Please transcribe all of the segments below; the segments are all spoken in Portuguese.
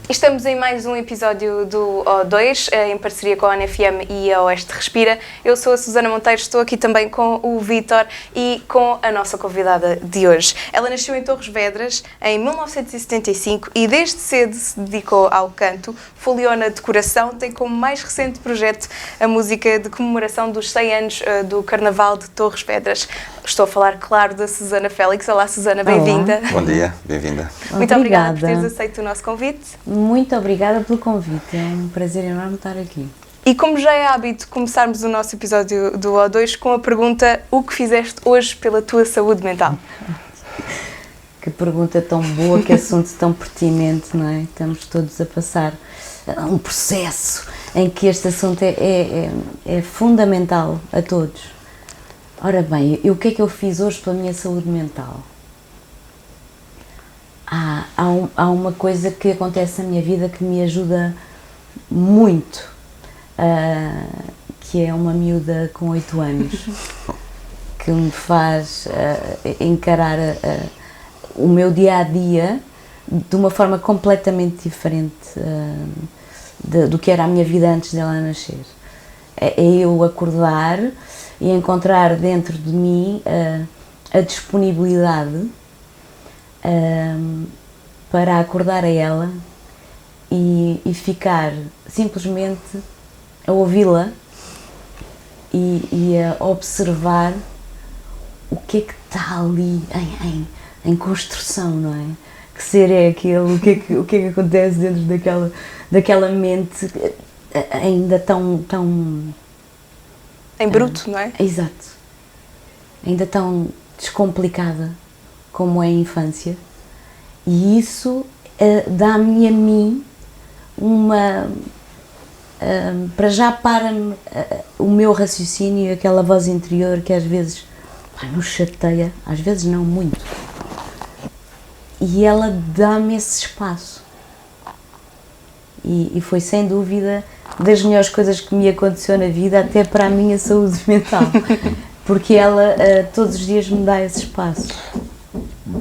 Estamos em mais um episódio do O2, em parceria com a NFM e a Oeste Respira. Eu sou a Susana Monteiro, estou aqui também com o Vítor e com a nossa convidada de hoje. Ela nasceu em Torres Vedras em 1975 e desde cedo se dedicou ao canto, foliou na decoração, tem como mais recente projeto a música de comemoração dos 100 anos do Carnaval de Torres Vedras. Estou a falar, claro, da Susana Félix. Olá, Susana, bem-vinda. Bom dia, bem-vinda. Muito obrigada por teres aceito o nosso convite. Muito obrigada pelo convite, é um prazer enorme estar aqui. E como já é hábito começarmos o nosso episódio do O2 com a pergunta: o que fizeste hoje pela tua saúde mental? Que pergunta tão boa, que assunto tão pertinente, não é? Estamos todos a passar um processo em que este assunto é fundamental a todos. Ora bem, e o que é que eu fiz hoje pela minha saúde mental? Há uma coisa que acontece na minha vida que me ajuda muito, que é uma miúda com 8 anos, que me faz encarar o meu dia-a-dia de uma forma completamente diferente do que era a minha vida antes dela nascer. É eu acordar e encontrar dentro de mim a disponibilidade para acordar a ela e ficar simplesmente a ouvi-la e a observar o que é que está ali em construção, não é? Que ser é aquele, o que é que acontece dentro daquela mente ainda tão em bruto, não é? Exato. Ainda tão descomplicada como é a infância. E isso dá-me a mim uma... para já para-me o meu raciocínio, aquela voz interior que às vezes nos chateia, às vezes não muito. E ela dá-me esse espaço. E foi sem dúvida das melhores coisas que me aconteceu na vida, até para a minha saúde mental, porque ela todos os dias me dá esse espaço.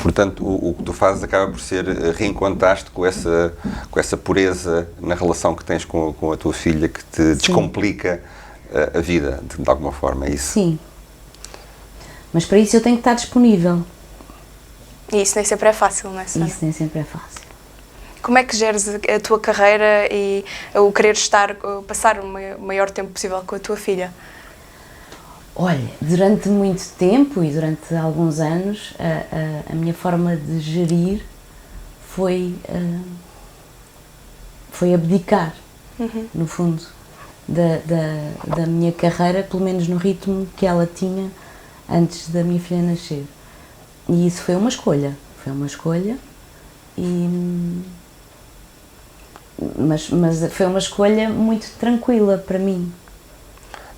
Portanto, o que tu fazes acaba por ser reencontrar-te com essa pureza na relação que tens com a tua filha, que te descomplica a vida, de alguma forma, é isso? Sim. Mas para isso eu tenho que estar disponível. E isso nem sempre é fácil, não é, Susana? Isso nem sempre é fácil. Como é que geres a tua carreira e o querer passar o maior tempo possível com a tua filha? Olha, durante muito tempo e durante alguns anos, a minha forma de gerir foi abdicar, no fundo, da minha carreira, pelo menos no ritmo que ela tinha antes da minha filha nascer. E isso foi uma escolha, mas foi uma escolha muito tranquila para mim.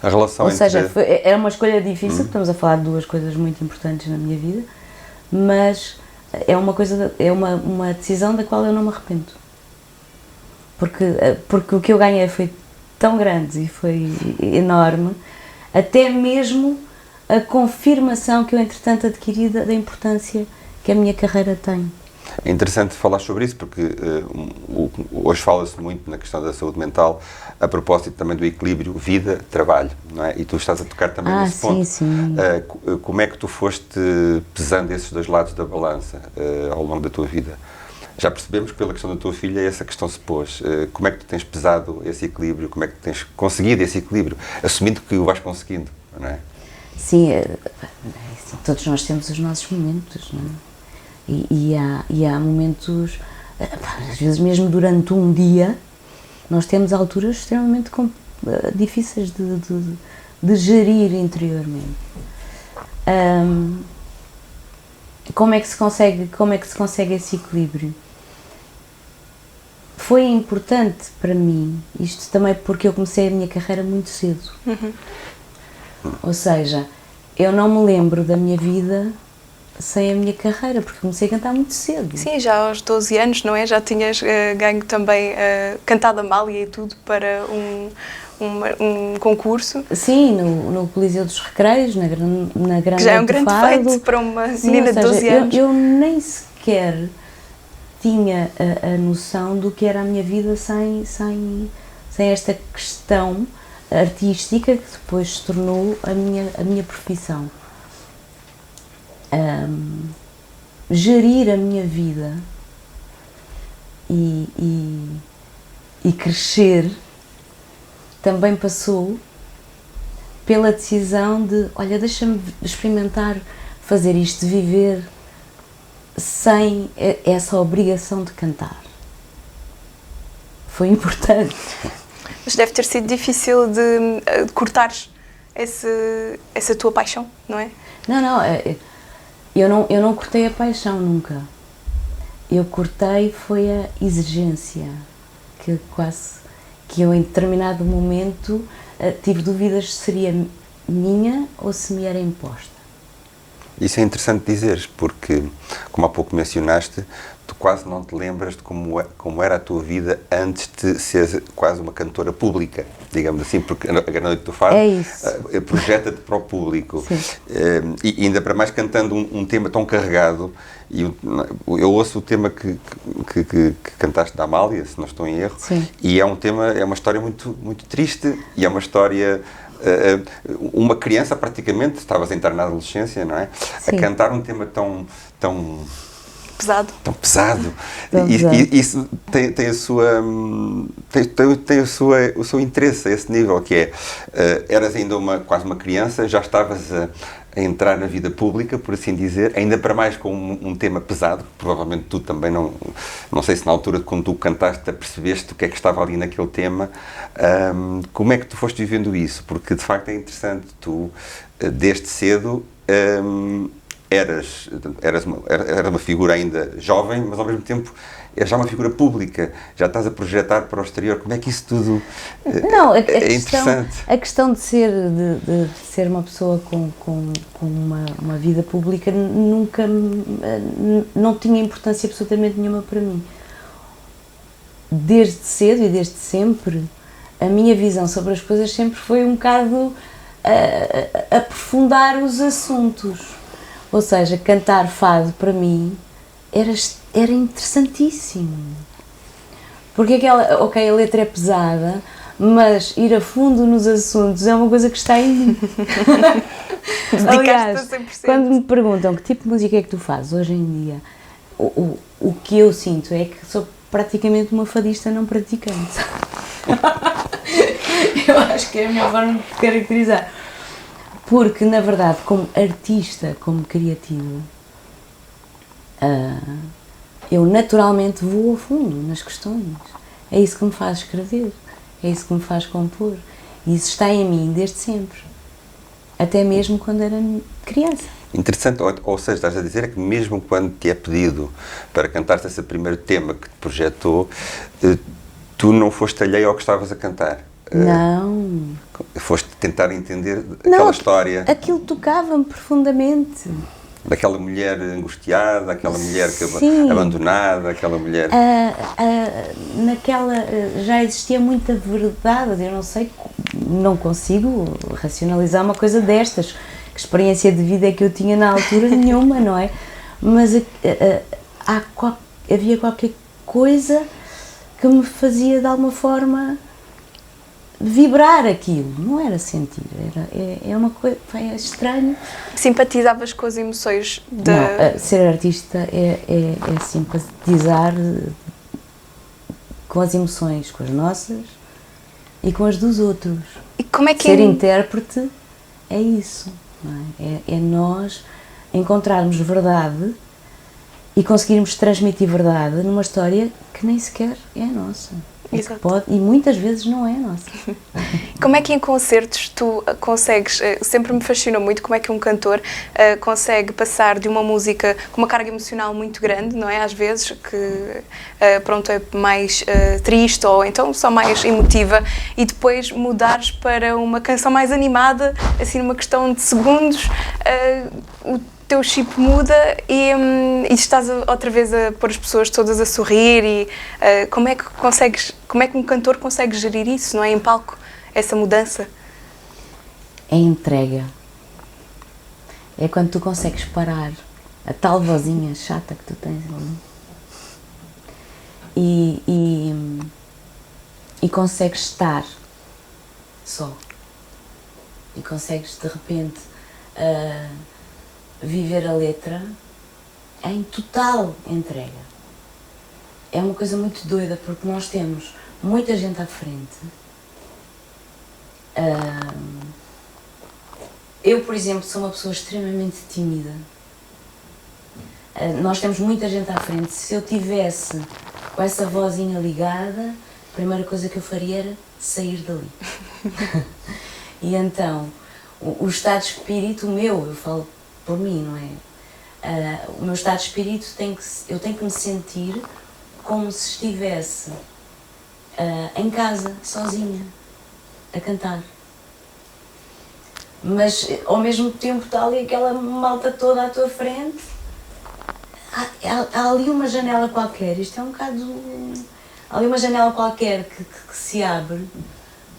A relação Ou seja, era uma escolha difícil, estamos a falar de duas coisas muito importantes na minha vida, mas é uma decisão da qual eu não me arrependo. Porque o que eu ganhei foi tão grande e foi enorme, até mesmo a confirmação que eu entretanto adquiri da importância que a minha carreira tem. É interessante falar sobre isso, porque hoje fala-se muito na questão da saúde mental, a propósito também do equilíbrio vida-trabalho, não é? E tu estás a tocar também nesse ponto. Sim. Como é que tu foste pesando esses dois lados da balança ao longo da tua vida? Já percebemos que pela questão da tua filha essa questão se pôs. Como é que tu tens pesado esse equilíbrio? Como é que tu tens conseguido esse equilíbrio? Assumindo que o vais conseguindo, não é? Sim, todos nós temos os nossos momentos, não é? E há momentos, às vezes mesmo durante um dia, nós temos alturas extremamente difíceis de gerir interiormente. Como é que se consegue esse equilíbrio? Foi importante para mim, isto também porque eu comecei a minha carreira muito cedo. Ou seja, eu não me lembro da minha vida sem a minha carreira, porque comecei a cantar muito cedo. Sim, já aos 12 anos, não é? Já tinhas ganho também cantado a Amália e tudo para um concurso. Sim, no Coliseu dos Recreios, na Grande Que já é um grande feito para uma menina de 12 anos. Eu nem sequer tinha a noção do que era a minha vida sem esta questão artística que depois se tornou a minha profissão. Gerir a minha vida e crescer também passou pela decisão de, olha, deixa-me experimentar fazer isto, viver sem essa obrigação de cantar. Foi importante. Mas deve ter sido difícil de cortares essa tua paixão, não é? Não, eu não cortei a paixão nunca. Eu cortei foi a exigência, que eu em determinado momento tive dúvidas se seria minha ou se me era imposta. Isso é interessante dizeres, porque, como há pouco mencionaste, tu quase não te lembras de como era a tua vida antes de seres quase uma cantora pública, digamos assim, porque a noite que tu fazes projeta-te para o público. E ainda para mais cantando um tema tão carregado. E eu ouço o tema que cantaste da Amália, se não estou em erro. Sim. E é uma história muito, muito triste, e é uma história... uma criança praticamente, estavas a entrar na adolescência, não é? Sim. A cantar um tema tão Pesado. Tão pesado. Tão E pesado. isso tem o seu interesse a esse nível, que é, eras ainda quase uma criança, já estavas a entrar na vida pública, por assim dizer, ainda para mais com um tema pesado, provavelmente tu também não sei se na altura quando tu cantaste percebeste o que é que estava ali naquele tema. Como é que tu foste vivendo isso? Porque de facto é interessante, tu desde cedo eras uma figura ainda jovem, mas ao mesmo tempo és já uma figura pública, já estás a projetar para o exterior. Como é que isso tudo é interessante? A questão de ser uma pessoa com uma vida pública nunca não tinha importância absolutamente nenhuma para mim. Desde cedo e desde sempre, a minha visão sobre as coisas sempre foi um bocado aprofundar os assuntos. Ou seja, cantar fado para mim era interessantíssimo. Porque a letra é pesada, mas ir a fundo nos assuntos é uma coisa que está em mim. Aliás, quando me perguntam que tipo de música é que tu fazes hoje em dia, o que eu sinto é que sou praticamente uma fadista não praticante. Eu acho que é a minha forma de caracterizar. Porque, na verdade, como artista, como criativo, eu naturalmente vou a fundo nas questões. É isso que me faz escrever, é isso que me faz compor. E isso está em mim desde sempre. Até mesmo quando era criança. Interessante, ou seja, estás a dizer que mesmo quando te é pedido para cantar esse primeiro tema que te projetou, tu não foste alheio ao que estavas a cantar. Não. Foste tentar entender aquela história. Aquilo tocava-me profundamente. Daquela mulher angustiada, aquela mulher abandonada, aquela mulher... já existia muita verdade, eu não consigo racionalizar uma coisa destas. Que experiência de vida é que eu tinha na altura? Nenhuma, não é? Mas havia qualquer coisa que me fazia de alguma forma vibrar aquilo, não era sentir, é uma coisa, é estranho. Simpatizavas com as emoções Não, ser artista é simpatizar com as emoções, com as nossas e com as dos outros. E como é que ser intérprete é isso, não é? É nós encontrarmos verdade e conseguirmos transmitir verdade numa história que nem sequer é nossa. E muitas vezes não é nossa. Como é que em concertos tu consegues, sempre me fascinou muito como é que um cantor consegue passar de uma música com uma carga emocional muito grande, não é? Às vezes que pronto, é mais triste ou então só mais emotiva e depois mudares para uma canção mais animada, assim numa questão de segundos, o teu chip muda e estás outra vez a pôr as pessoas todas a sorrir e como é que um cantor consegue gerir isso, não é? Em palco, essa mudança? É entrega. É quando tu consegues parar a tal vozinha chata que tu tens ali e consegues estar só. E consegues de repente viver a letra em total entrega. É uma coisa muito doida porque nós temos muita gente à frente. Eu, por exemplo, sou uma pessoa extremamente tímida. Nós temos muita gente à frente. Se eu tivesse com essa vozinha ligada, a primeira coisa que eu faria era sair dali. E então, o estado de espírito meu, eu falo por mim, não é? O meu estado de espírito eu tenho que me sentir como se estivesse em casa, sozinha, a cantar. Mas ao mesmo tempo está ali aquela malta toda à tua frente. Há ali uma janela qualquer, isto é um bocado. Há ali uma janela qualquer que se abre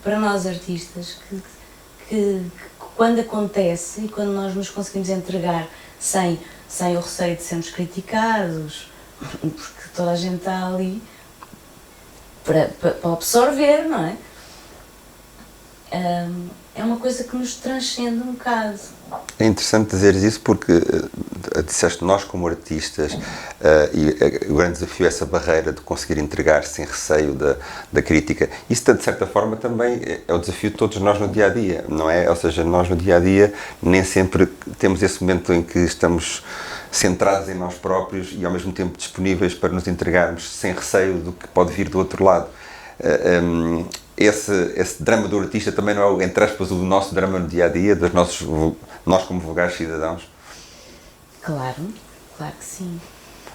para nós artistas, que quando acontece e quando nós nos conseguimos entregar sem o receio de sermos criticados, porque toda a gente está ali para absorver, não é? É uma coisa que nos transcende um bocado. É interessante dizeres isso porque disseste nós como artistas e o grande desafio é essa barreira de conseguir entregar sem receio da crítica. Isso de certa forma também é o desafio de todos nós no dia-a-dia, não é? Ou seja, nós no dia-a-dia nem sempre temos esse momento em que estamos centrados em nós próprios e ao mesmo tempo disponíveis para nos entregarmos sem receio do que pode vir do outro lado. Esse drama do artista também não é, entre aspas, o nosso drama no dia-a-dia, nós como vulgares cidadãos? Claro que sim,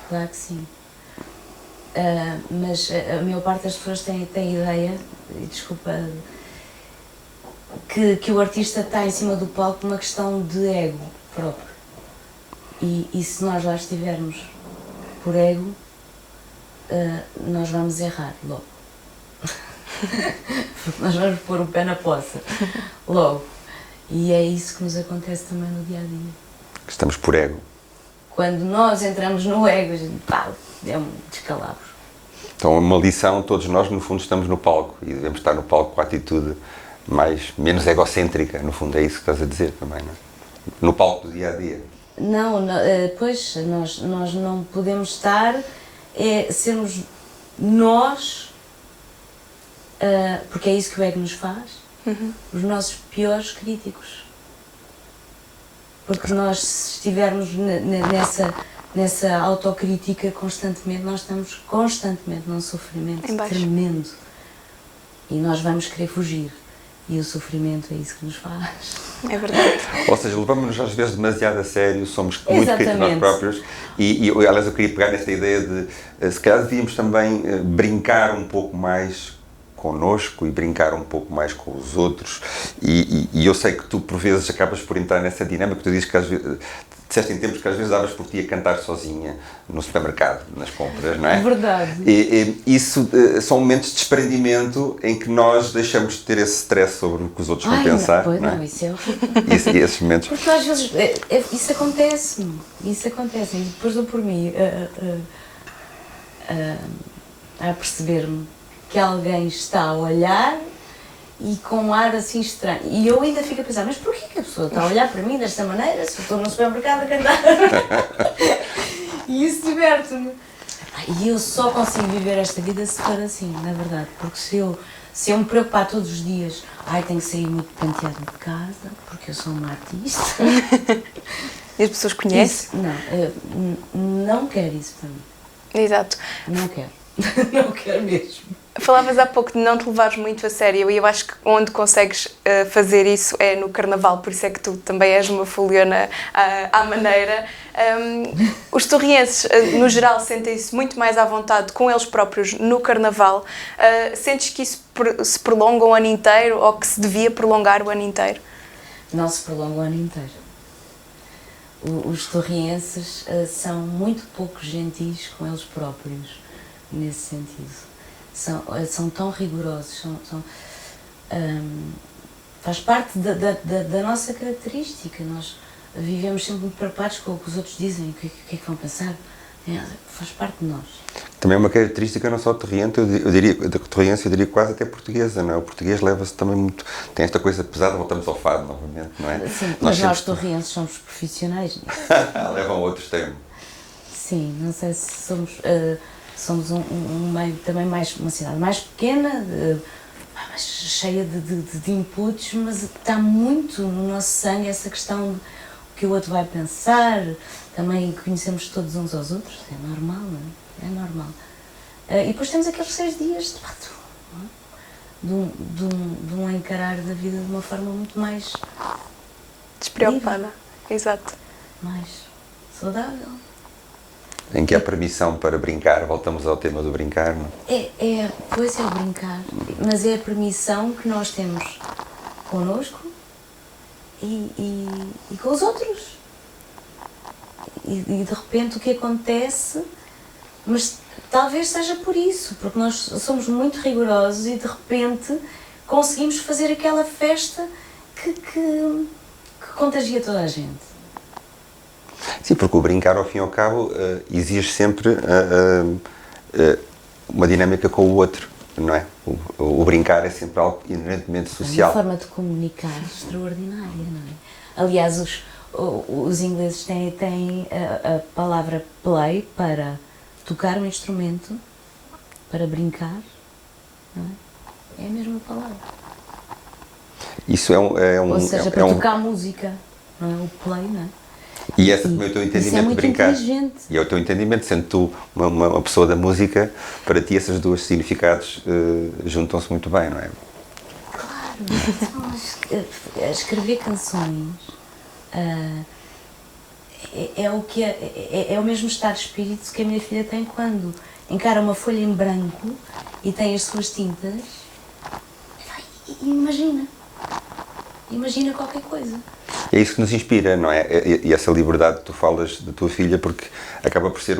claro que sim. Mas a maior parte das pessoas tem a ideia, e desculpa, que o artista está em cima do palco por uma questão de ego próprio. E se nós lá estivermos por ego, nós vamos errar logo. Porque nós vamos pôr o pé na poça logo. E é isso que nos acontece também no dia-a-dia. Estamos por ego. Quando nós entramos no ego, a gente, é um descalabro. Então, uma lição, todos nós, no fundo, estamos no palco e devemos estar no palco com a atitude menos egocêntrica, no fundo, é isso que estás a dizer também, não é? No palco do dia-a-dia. Não, pois, nós não podemos estar, sermos nós, porque é isso que o ego nos faz, os nossos piores críticos. Porque nós, se estivermos nessa autocrítica constantemente, nós estamos constantemente num sofrimento tremendo. E nós vamos querer fugir. E o sofrimento é isso que nos faz. É verdade. Ou seja, levamos-nos às vezes demasiado a sério, somos muito críticos nós próprios e aliás eu queria pegar nesta ideia de se calhar devíamos também brincar um pouco mais connosco e brincar um pouco mais com os outros e eu sei que tu por vezes acabas por entrar nessa dinâmica, tu dizes que às vezes disseste em tempos que às vezes davas por ti a cantar sozinha no supermercado, nas compras, não é? É verdade. E isso são momentos de desprendimento em que nós deixamos de ter esse stress sobre o que os outros vão pensar. Pois não, não, isso é horrível. E esses momentos. Porque às vezes isso acontece-me. E depois dou por mim a perceber-me que alguém está a olhar e com um ar assim estranho. E eu ainda fico a pensar, mas porquê que a pessoa está a olhar para mim desta maneira se eu estou no supermercado a cantar? E isso diverte-me. E eu só consigo viver esta vida se for assim, na verdade. Porque se eu me preocupar todos os dias, tenho que sair muito penteado de casa, porque eu sou uma artista. E as pessoas conhecem? Não quero isso para mim. Exato. Não quero. Não quero mesmo. Falavas há pouco de não te levares muito a sério e eu acho que onde consegues fazer isso é no carnaval, por isso é que tu também és uma foliona à maneira. Os torrienses, no geral, sentem-se muito mais à vontade com eles próprios no carnaval. Sentes que isso se prolonga o ano inteiro ou que se devia prolongar o ano inteiro? Não se prolonga o ano inteiro. Os torrienses são muito pouco gentis com eles próprios, nesse sentido. São tão rigorosos, faz parte da nossa característica. Nós vivemos sempre muito preocupados com o que os outros dizem, o que é que vão pensar, faz parte de nós. Também é uma característica não só terriente, eu diria, da torriense, eu diria quase até portuguesa, não é? O português leva-se também muito, tem esta coisa pesada, voltamos ao fado novamente, não é? Sim, mas nós torrienses somos profissionais nisso. Levam a outro extremo. Sim, não sei se somos um meio também uma cidade mais pequena, mas cheia de inputs, mas está muito no nosso sangue essa questão de o que o outro vai pensar, também conhecemos todos uns aos outros, é normal, não é? É normal. E depois temos aqueles 6 dias de um encarar da vida de uma forma muito mais Despreocupada. livre, Exato. mais saudável. Em que há permissão para brincar, voltamos ao tema do brincar, não é? Pois é o brincar, mas é a permissão que nós temos connosco e com os outros. E de repente o que acontece, mas talvez seja por isso, porque nós somos muito rigorosos e de repente conseguimos fazer aquela festa que contagia toda a gente. Sim, porque o brincar, ao fim e ao cabo, exige sempre uma dinâmica com o outro, não é? O brincar é sempre algo inerentemente social. É uma forma de comunicar extraordinária, não é? Aliás, os ingleses têm a palavra play para tocar um instrumento, para brincar, não é? É a mesma palavra. Isso Ou seja, para tocar música, não é? O play, não é? E esse também é o teu entendimento de brincar. Inteligente. E é o teu entendimento, sendo tu uma pessoa da música, para ti esses dois significados juntam-se muito bem, não é? Claro, então, escrever canções é o mesmo estado de espírito que a minha filha tem quando encara uma folha em branco e tem as suas tintas e imagina qualquer coisa. É isso que nos inspira, não é? E essa liberdade que tu falas da tua filha, porque acaba por ser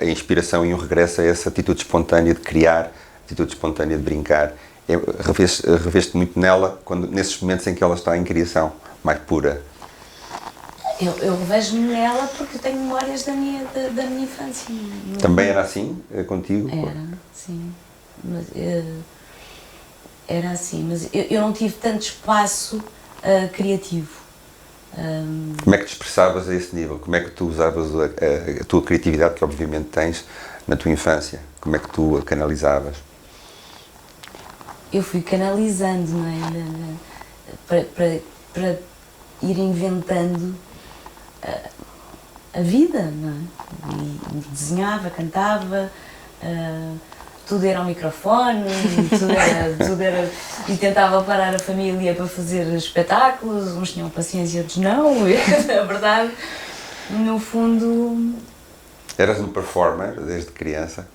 a inspiração e um regresso a essa atitude espontânea de criar, atitude espontânea de brincar. Reveste muito nela nesses momentos em que ela está em criação, mais pura. Eu vejo-me nela porque tenho memórias da minha infância. Também era assim contigo? Era, sim. Era assim, mas eu não tive tanto espaço criativo. Como é que te expressavas a esse nível? Como é que tu usavas a tua criatividade, que obviamente tens, na tua infância? Como é que tu a canalizavas? Eu fui canalizando, não é? Para ir inventando a vida, não é? E desenhava, cantava, tudo era ao microfone, tudo era, e tentava parar a família para fazer espetáculos, uns tinham paciência, outros não, na verdade, no fundo... Eras um performer desde criança?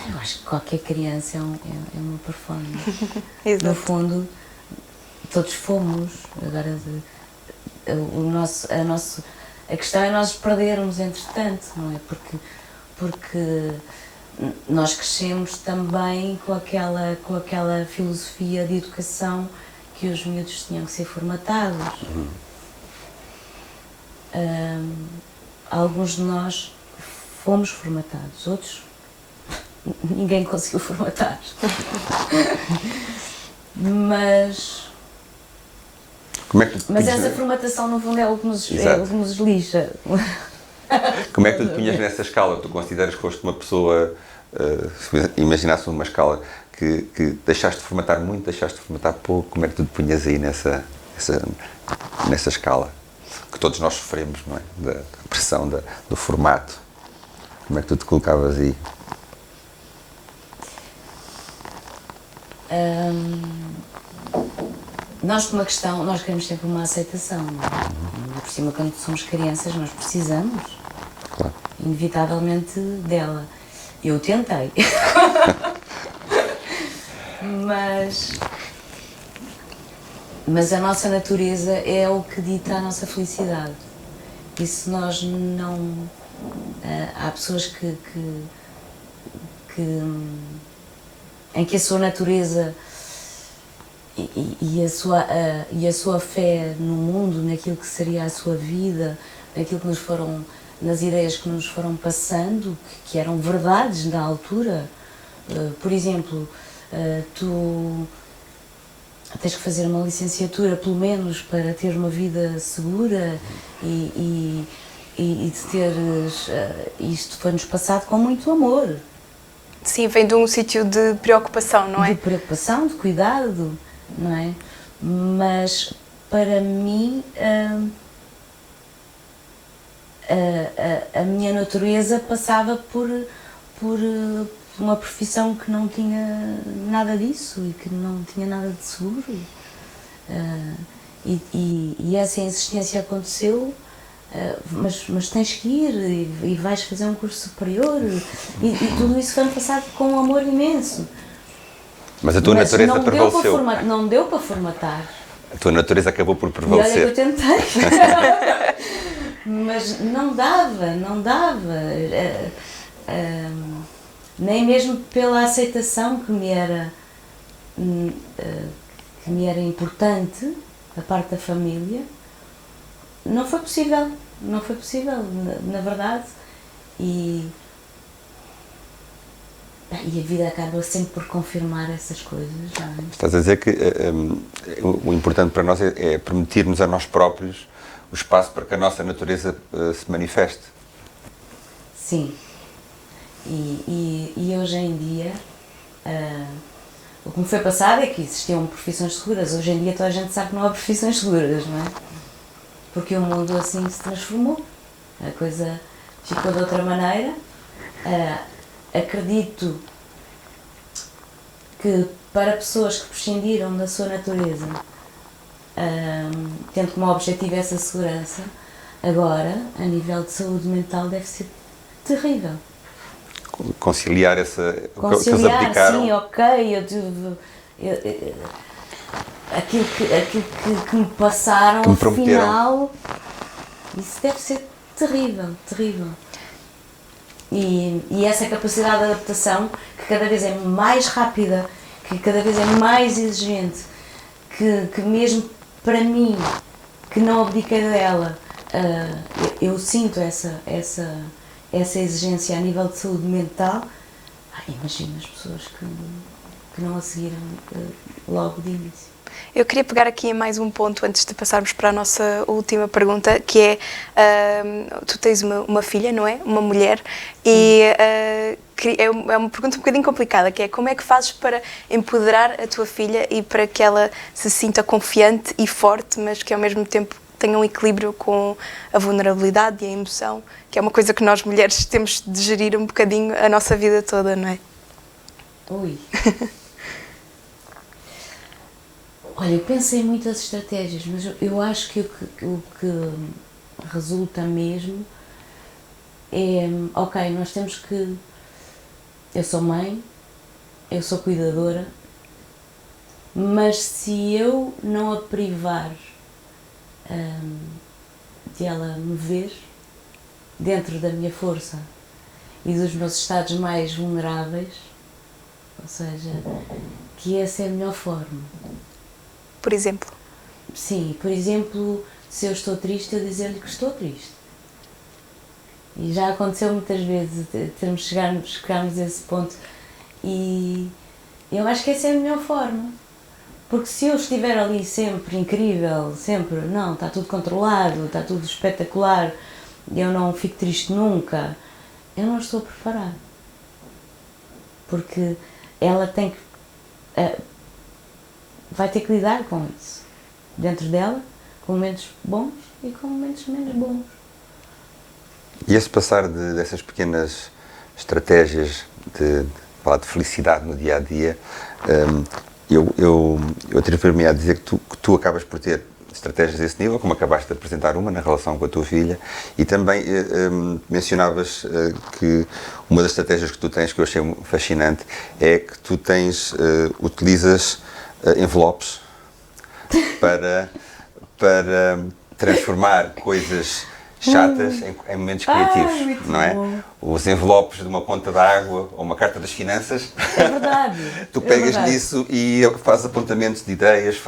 Eu acho que qualquer criança é uma performer. Exato. No fundo, todos fomos, agora a questão é nós perdermos entretanto, não é? Porque nós crescemos também com aquela filosofia de educação que os miúdos tinham que ser formatados. Alguns de nós fomos formatados, outros ninguém conseguiu formatar. Mas essa formatação, no fundo, é o que nos lixa. Como é que tu te punhas nessa escala? Tu consideras que foste uma pessoa, se imaginasse uma escala, que deixaste de formatar muito, deixaste de formatar pouco, como é que tu te punhas aí nessa escala? Que todos nós sofremos, não é? Da pressão do formato. Como é que tu te colocavas aí? Nós queremos sempre uma aceitação, não é? Por cima, quando somos crianças, nós precisamos, claro, inevitavelmente, dela. Eu tentei. Mas a nossa natureza é o que dita a nossa felicidade. E se nós não... há pessoas em que a sua natureza e a sua fé no mundo, naquilo que seria a sua vida, naquilo que nos foram, nas ideias que nos foram passando, que eram verdades na altura. Por exemplo, tu tens que fazer uma licenciatura, pelo menos, para ter uma vida segura e de teres... isto foi-nos passado com muito amor. Sim, vem de um sítio de preocupação, não é? De preocupação, de cuidado, não é? Mas, para mim, a minha natureza passava por uma profissão que não tinha nada disso e que não tinha nada de seguro. E essa insistência aconteceu, mas tens que ir e vais fazer um curso superior e tudo isso foi passado com um amor imenso. Mas a tua natureza prevaleceu. Não deu para formatar. A tua natureza acabou por E prevalecer. olha que eu tentei. Mas não dava. Nem mesmo pela aceitação que me era importante da parte da família, não foi possível, na verdade, e a vida acaba sempre por confirmar essas coisas. Não é? Estás a dizer que o importante para nós é permitirmos a nós próprios o espaço para que a nossa natureza se manifeste. Sim. E hoje em dia, o que me foi passado é que existiam profissões seguras. Hoje em dia toda a gente sabe que não há profissões seguras, não é? Porque o mundo assim se transformou. A coisa ficou de outra maneira. Acredito que para pessoas que prescindiram da sua natureza, tendo como objetivo essa segurança, agora, a nível de saúde mental, deve ser terrível. Conciliar o que eles abdicaram. Sim, ok, aquilo que me passaram, que me afinal, isso deve ser terrível. E essa capacidade de adaptação, que cada vez é mais rápida, que cada vez é mais exigente, que mesmo para mim, que não abdiquei dela, eu sinto essa exigência a nível de saúde mental. Imagino as pessoas que não a seguiram logo de início. Eu queria pegar aqui em mais um ponto antes de passarmos para a nossa última pergunta, que é, tu tens uma filha, não é? Uma mulher, e é uma pergunta um bocadinho complicada, que é como é que fazes para empoderar a tua filha e para que ela se sinta confiante e forte, mas que ao mesmo tempo tenha um equilíbrio com a vulnerabilidade e a emoção, que é uma coisa que nós mulheres temos de gerir um bocadinho a nossa vida toda, não é? Ui. Olha, eu pensei em muitas estratégias, mas eu acho que o que resulta mesmo é, ok, nós temos que... Eu sou mãe, eu sou cuidadora, mas se eu não a privar de ela me ver dentro da minha força e dos meus estados mais vulneráveis, ou seja, que essa é a melhor forma. Por exemplo? Sim, por exemplo, se eu estou triste, eu dizer-lhe que estou triste. E já aconteceu muitas vezes chegarmos a esse ponto, e eu acho que essa é a melhor forma. Porque se eu estiver ali sempre incrível, sempre, não, está tudo controlado, está tudo espetacular, eu não fico triste nunca, eu não estou preparada. Porque ela tem que... vai ter que lidar com isso. Dentro dela, com momentos bons e com momentos menos bons. E esse passar dessas pequenas estratégias de felicidade no dia-a-dia, eu atrevo-me a dizer que tu acabas por ter estratégias desse nível, como acabaste de apresentar uma na relação com a tua filha, e também mencionavas que uma das estratégias que tu tens, que eu achei fascinante, é que tu utilizas envelopes para transformar coisas chatas em momentos criativos, muito não é? bom. Os envelopes de uma conta d'água ou uma carta das finanças. É verdade. Tu é pegas verdade. nisso e fazes apontamentos de ideias,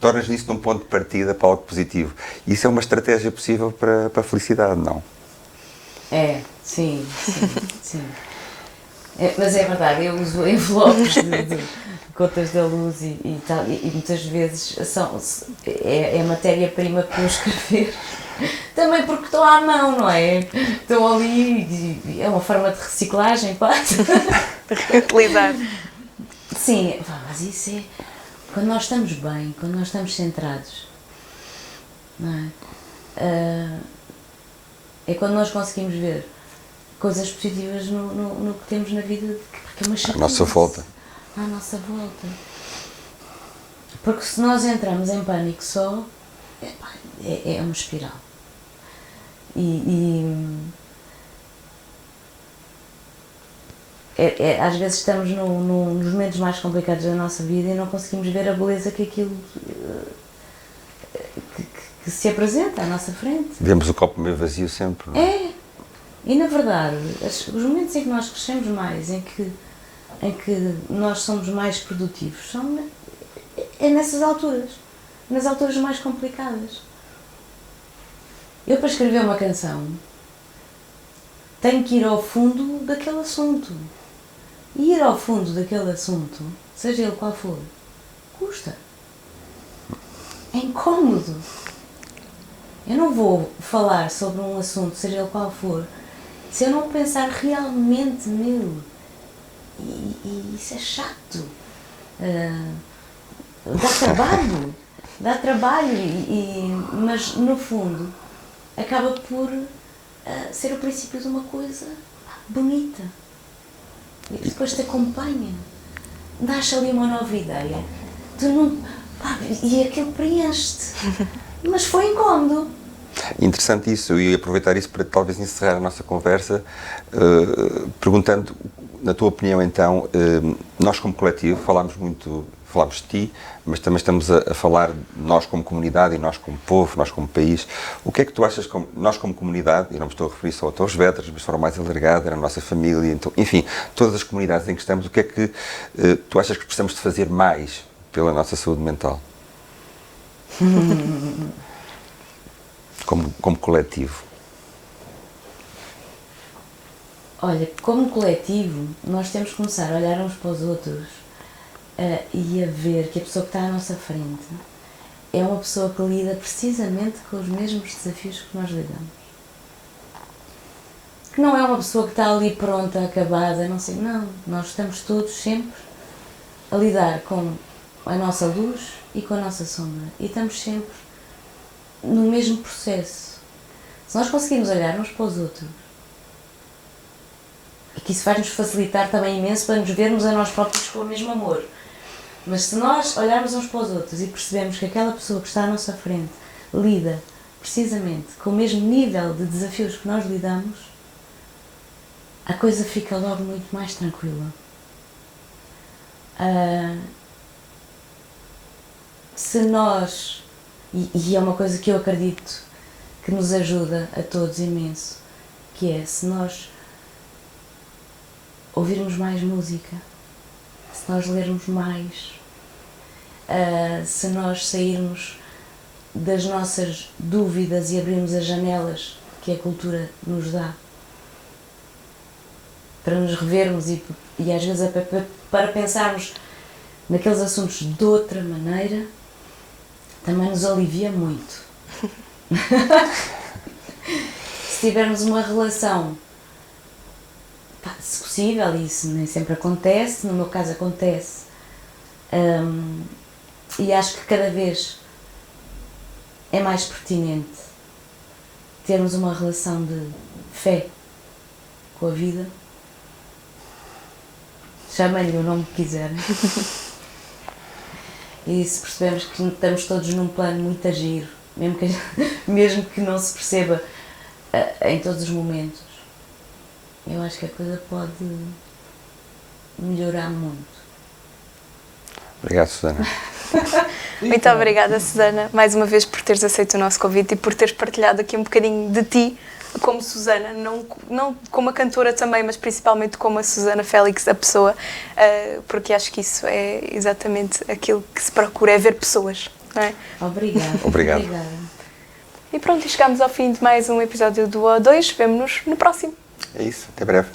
tornas nisso num ponto de partida para algo positivo. Isso é uma estratégia possível para a felicidade, não? Sim. Mas é verdade, eu uso envelopes de contas da luz e tal, e muitas vezes é matéria-prima para eu escrever. Também porque estou à mão, não é? Estou ali e é uma forma de reciclagem, quase. De reutilizar. Sim, mas isso é quando nós estamos bem, quando nós estamos centrados, não é? É quando nós conseguimos ver coisas positivas no que temos na vida, porque é uma chatice. À nossa volta. À nossa volta. Porque se nós entramos em pânico só, é uma espiral. Às vezes estamos nos momentos mais complicados da nossa vida e não conseguimos ver a beleza que aquilo que se apresenta à nossa frente. Vemos o copo meio vazio sempre, não é? E na verdade, os momentos em que nós crescemos mais, em que nós somos mais produtivos, é nessas alturas, nas alturas mais complicadas. Eu, para escrever uma canção, tenho que ir ao fundo daquele assunto. E ir ao fundo daquele assunto, seja ele qual for, custa. É incómodo. Eu não vou falar sobre um assunto, seja ele qual for, se eu não pensar realmente nele. E isso é chato. Dá trabalho, mas no fundo acaba por ser o princípio de uma coisa bonita e que depois te acompanha. Dás ali uma nova ideia, e aquilo preenche-te. Mas foi incómodo. Interessante isso, e aproveitar isso para talvez encerrar a nossa conversa perguntando, na tua opinião então, nós como coletivo falámos de ti, mas também estamos a falar de nós como comunidade e nós como povo, nós como país. O que é que tu achas, nós como comunidade, e não me estou a referir só a Torres Vedras, mas de forma mais alargada, a nossa família, então, enfim, todas as comunidades em que estamos, o que é que tu achas que precisamos de fazer mais pela nossa saúde mental? Como coletivo. Olha, como coletivo, nós temos que começar a olhar uns para os outros e a ver que a pessoa que está à nossa frente é uma pessoa que lida precisamente com os mesmos desafios que nós lidamos. Que não é uma pessoa que está ali pronta, acabada, não sei, não. Nós estamos todos sempre a lidar com a nossa luz e com a nossa sombra. E estamos sempre no mesmo processo. Se nós conseguirmos olhar uns para os outros, e que isso vai-nos facilitar também imenso para nos vermos a nós próprios com o mesmo amor. Mas se nós olharmos uns para os outros e percebermos que aquela pessoa que está à nossa frente lida precisamente com o mesmo nível de desafios que nós lidamos, a coisa fica logo muito mais tranquila. Se nós, e é uma coisa que eu acredito que nos ajuda a todos imenso, que é se nós ouvirmos mais música, se nós lermos mais, se nós sairmos das nossas dúvidas e abrirmos as janelas que a cultura nos dá para nos revermos e às vezes para pensarmos naqueles assuntos de outra maneira, também nos alivia muito. Se tivermos uma relação, se possível, isso nem sempre acontece, no meu caso acontece, e acho que cada vez é mais pertinente termos uma relação de fé com a vida. Chamem-lhe o nome que quiserem. E se percebemos que estamos todos num plano muito agir, mesmo que não se perceba em todos os momentos, eu acho que a coisa pode melhorar muito. Obrigado, Susana. Muito obrigada, Susana, mais uma vez por teres aceito o nosso convite e por teres partilhado aqui um bocadinho de ti como Susana, não como a cantora também, mas principalmente como a Susana Félix, a pessoa, porque acho que isso é exatamente aquilo que se procura, é ver pessoas, não é? Obrigada. Obrigado. E pronto, e chegamos ao fim de mais um episódio do O2, vemo-nos no próximo. É isso, até breve.